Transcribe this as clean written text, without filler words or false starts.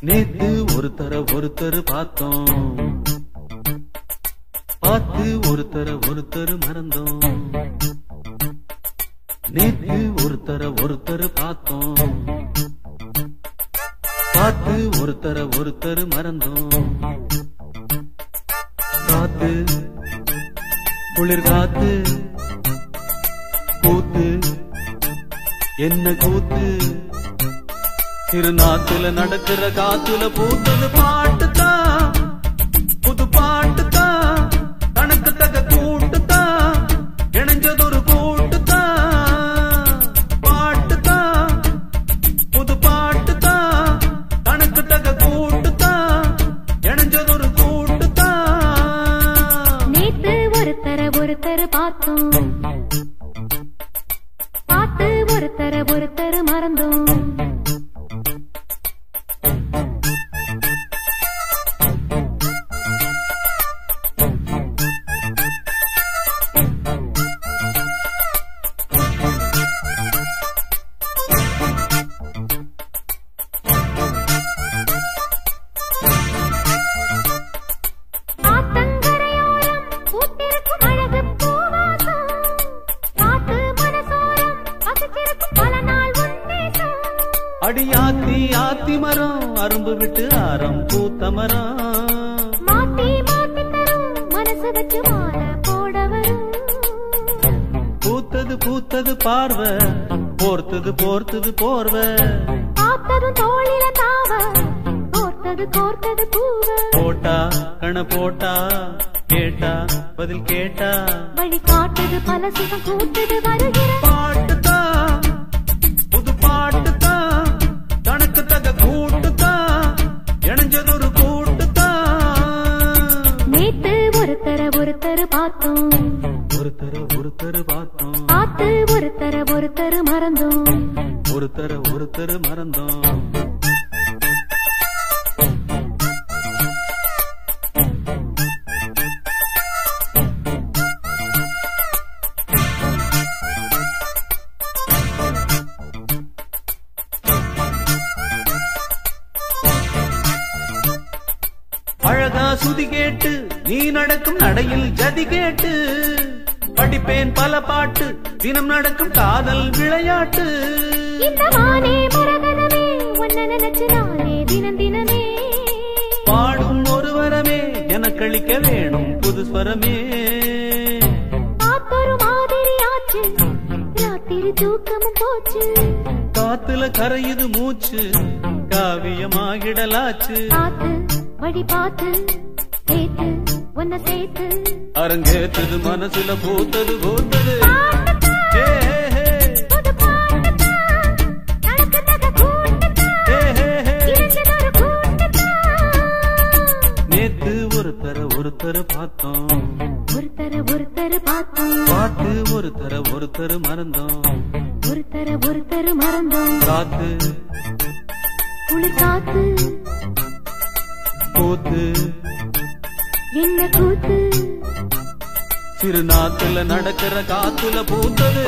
நேத்து ஒருத்தர் பார்த்தோம், பார்த்து ஒருத்தர் மறந்தோம். நேத்து ஒருத்தர் பார்த்தோம், பார்த்து ஒருத்தர் மறந்தோம். காத்து குளிர் காத்து கூத்து என்ன கூத்து, திருநாத்துல நடக்கிற காத்துல பூத்தது பாட்டுதான், புது பாட்டுதான், கணக்கு தக கூட்டுதான், இணைஞ்சதொரு கூட்டுதான். பாட்டுதான் புது பாட்டுதான், கணக்கு தக கூட்டுதான், இணைஞ்சதொரு கூட்டுதான். நேத்து ஒருத்தர் பார்த்தோம், பார்த்து ஒருத்தர் மறந்தோம். அடியாத்தி ஆத்தி மரம் அரும்பு விட்டு ஆரம் பூத்த மரம், மாத்தி மாத்தி தரும் மனசு வச்சு மாற போடவரும். பூத்தது பார்வை, போர்த்தது போர்வை, பார்த்ததும் தோளில தாவ, கோர்த்தது பூவ. போட்டா கண போட்டா, கேட்டா பதில் கேட்டா, வழி காட்டுது பல சுகம் கூட்டுது வருகிற பாட்டுதான், புது பாட்டுதான், கணக்கு தக கூட்டுதான், இணைஞ்சதொரு கூட்டுதான். நேத்து ஒருத்தர் பார்த்தோம், ஒருத்தர் பார்த்தோம், பார்த்து ஒருத்தர் மறந்தோம். ஒருத்தர் மறந்தோம். அழகா சுதி கேட்டு நீ நடக்கும் நடையில் ஜதி கேட்டு, படிப்பேன் பல பாட்டு தினம் நடக்கும் காதல் விளையாட்டு. இந்த மானே மரகதமே உன்னை நினைச்சு நானே தினமே பாடும் ஒரு வரமே எனக்களிக்க வேணும் புது ஸ்வரமே. காத்தொரு மாதிரி ஆச்சு, ராத்திரி தூக்கமும் போச்சு, காத்துல கரையுது மூச்சு, காவியமாகிடலாச்சு. பார்த்து வழி பார்த்து சேர்த்து உன்னை சேர்த்து, அரங்கேற்றது மனசுல பூத்தது பூத்தது. புது பாட்டுதான், கணக்கு தக கூட்டுதான், இணைஞ்சதொரு கூட்டுதான். நேத்து ஒருத்தர் பார்த்தோம், ஒருத்தர் பார்த்தோம், பார்த்து ஒருத்தர் மறந்தோம். ஒருத்தர் மறந்தோம். காத்து குளிர் காத்து கூத்து என்ன கூத்து, திருநாத்துல நடக்கிற காத்துல பூத்தது.